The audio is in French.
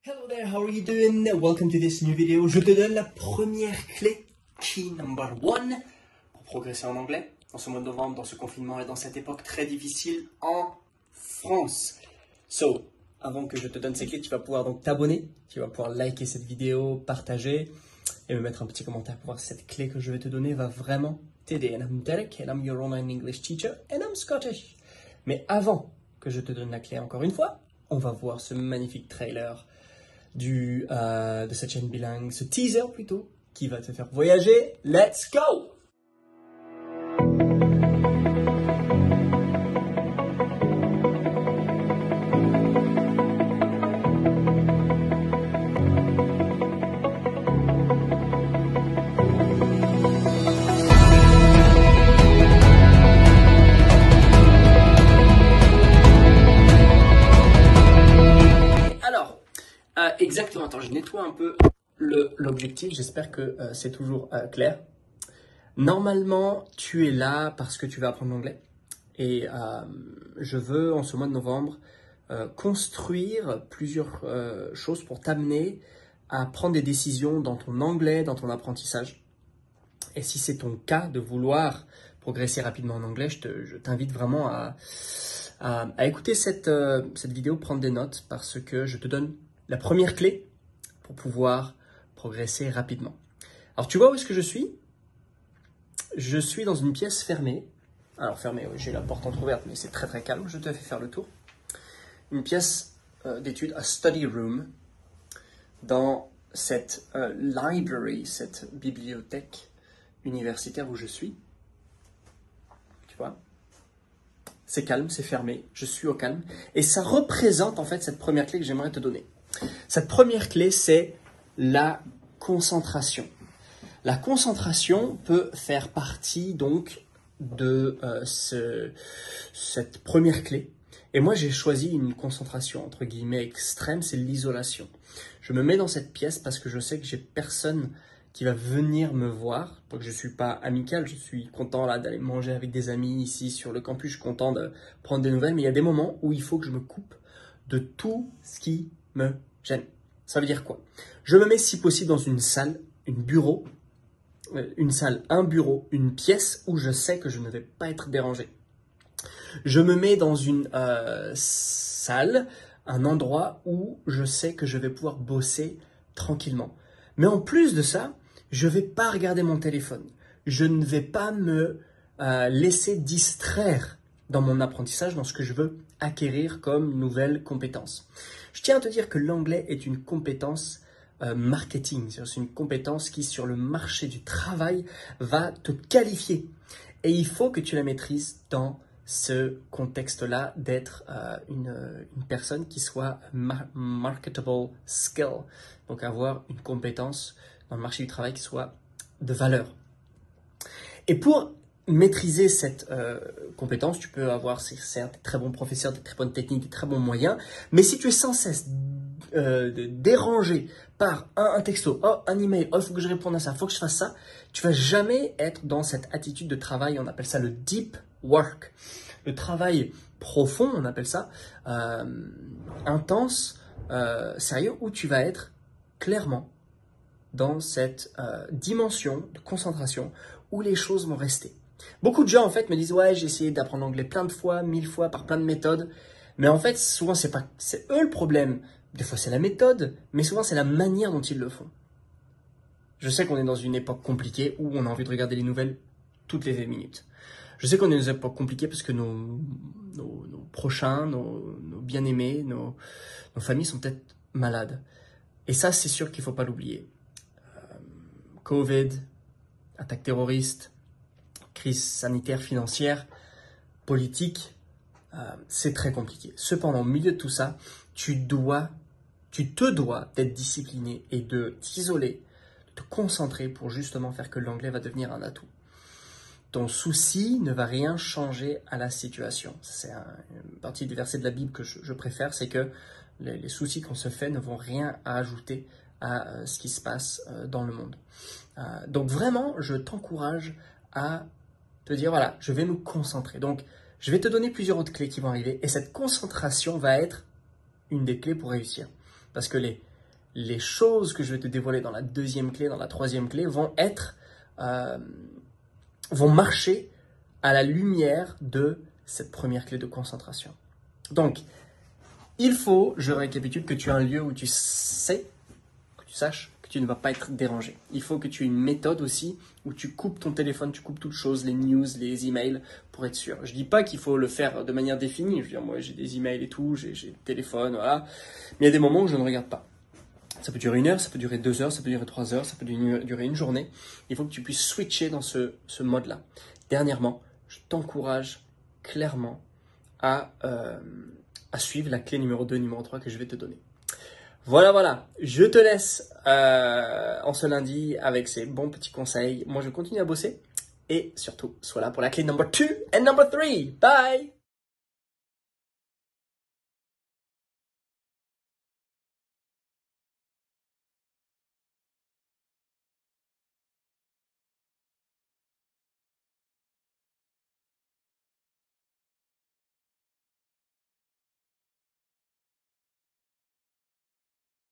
Hello there, how are you doing? Welcome to this new video. Je te donne la première clé, key number one, pour progresser en anglais dans ce mois de novembre, dans ce confinement et dans cette époque très difficile en France. So, avant que je te donne ces clés, tu vas pouvoir donc t'abonner, tu vas pouvoir liker cette vidéo, partager et me mettre un petit commentaire pour voir si cette clé que je vais te donner va vraiment t'aider. And I'm Derek, and I'm your online English teacher, and I'm Scottish. Mais avant que je te donne la clé encore une fois, on va voir ce magnifique trailer de cette chaîne bilingue, ce teaser plutôt, qui va te faire voyager. Let's go! Exactement, attends, je nettoie un peu l'objectif, j'espère que c'est toujours clair. Normalement, tu es là parce que tu vas apprendre l'anglais et je veux, en ce mois de novembre, construire plusieurs choses pour t'amener à prendre des décisions dans ton anglais, dans ton apprentissage. Et si c'est ton cas de vouloir progresser rapidement en anglais, je t'invite vraiment à écouter cette vidéo, prendre des notes parce que je te donne la première clé pour pouvoir progresser rapidement. Alors, tu vois où est-ce que je suis? Je suis dans une pièce fermée. Alors, fermée, oui, j'ai la porte entrouverte, mais c'est très très calme. Je te fais faire le tour. Une pièce d'études, a study room, dans cette library, cette bibliothèque universitaire où je suis. Tu vois? C'est calme, c'est fermé, je suis au calme. Et ça représente en fait cette première clé que j'aimerais te donner. Cette première clé, c'est la concentration. La concentration peut faire partie donc de cette première clé. Et moi, j'ai choisi une concentration entre guillemets extrême, c'est l'isolation. Je me mets dans cette pièce parce que je sais que j'ai personne qui va venir me voir. Donc, je ne suis pas amical, je suis content là d'aller manger avec des amis ici sur le campus. Je suis content de prendre des nouvelles, mais il y a des moments où il faut que je me coupe de tout ce qui me gêne. Ça veut dire quoi? Je me mets si possible dans une salle, un bureau, une pièce où je sais que je ne vais pas être dérangé. Je me mets dans une salle, un endroit où je sais que je vais pouvoir bosser tranquillement. Mais en plus de ça, je ne vais pas regarder mon téléphone. Je ne vais pas me laisser distraire dans mon apprentissage, dans ce que je veux acquérir comme nouvelles compétences. Je tiens à te dire que l'anglais est une compétence marketing, c'est une compétence qui, sur le marché du travail, va te qualifier. Et il faut que tu la maîtrises dans ce contexte-là, d'être une personne qui soit marketable skill, donc avoir une compétence dans le marché du travail qui soit de valeur. Et pour maîtriser cette compétence, tu peux avoir certes des très bons professeurs, des très bonnes techniques, des très bons moyens, mais si tu es sans cesse dérangé par un texto, oh, un email, oh, il faut que je réponde à ça, il faut que je fasse ça, tu vas jamais être dans cette attitude de travail, on appelle ça le deep work, le travail profond, on appelle ça, intense, sérieux, où tu vas être clairement dans cette dimension de concentration où les choses vont rester. Beaucoup de gens en fait me disent ouais, j'ai essayé d'apprendre l'anglais plein de fois, 1000 fois, par plein de méthodes, mais en fait souvent c'est eux le problème. Des fois c'est la méthode, mais souvent c'est la manière dont ils le font. Je sais qu'on est dans une époque compliquée où on a envie de regarder les nouvelles toutes les 20 minutes. Je sais qu'on est dans une époque compliquée parce que nos prochains, nos bien-aimés, nos familles sont peut-être malades. Et ça c'est sûr qu'il ne faut pas l'oublier. Covid, attaque terroriste, crise sanitaire, financière, politique, c'est très compliqué. Cependant, au milieu de tout ça, tu te dois d'être discipliné et de t'isoler, de te concentrer pour justement faire que l'anglais va devenir un atout. Ton souci ne va rien changer à la situation. C'est une partie du verset de la Bible que je préfère, c'est que les soucis qu'on se fait ne vont rien ajouter à ce qui se passe dans le monde. Donc vraiment, je t'encourage à te dire, voilà, je vais me concentrer. Donc, je vais te donner plusieurs autres clés qui vont arriver et cette concentration va être une des clés pour réussir. Parce que les les choses que je vais te dévoiler dans la deuxième clé, dans la troisième clé, vont marcher à la lumière de cette première clé de concentration. Donc, il faut, je récapitule, que tu aies un lieu où tu saches que tu ne vas pas être dérangé. Il faut que tu aies une méthode aussi où tu coupes ton téléphone, tu coupes toutes choses, les news, les emails, pour être sûr. Je dis pas qu'il faut le faire de manière définie. Je veux dire, moi, j'ai des emails et tout, j'ai le téléphone, voilà. Mais il y a des moments où je ne regarde pas. Ça peut durer 1 heure, ça peut durer 2 heures, ça peut durer 3 heures, ça peut durer une journée. Il faut que tu puisses switcher dans ce mode-là. Dernièrement, je t'encourage clairement à suivre la clé numéro 2, numéro 3 que je vais te donner. Voilà. Je te laisse en ce lundi avec ces bons petits conseils. Moi, je continue à bosser. Et surtout, sois là pour la clé number 2 and number 3. Bye!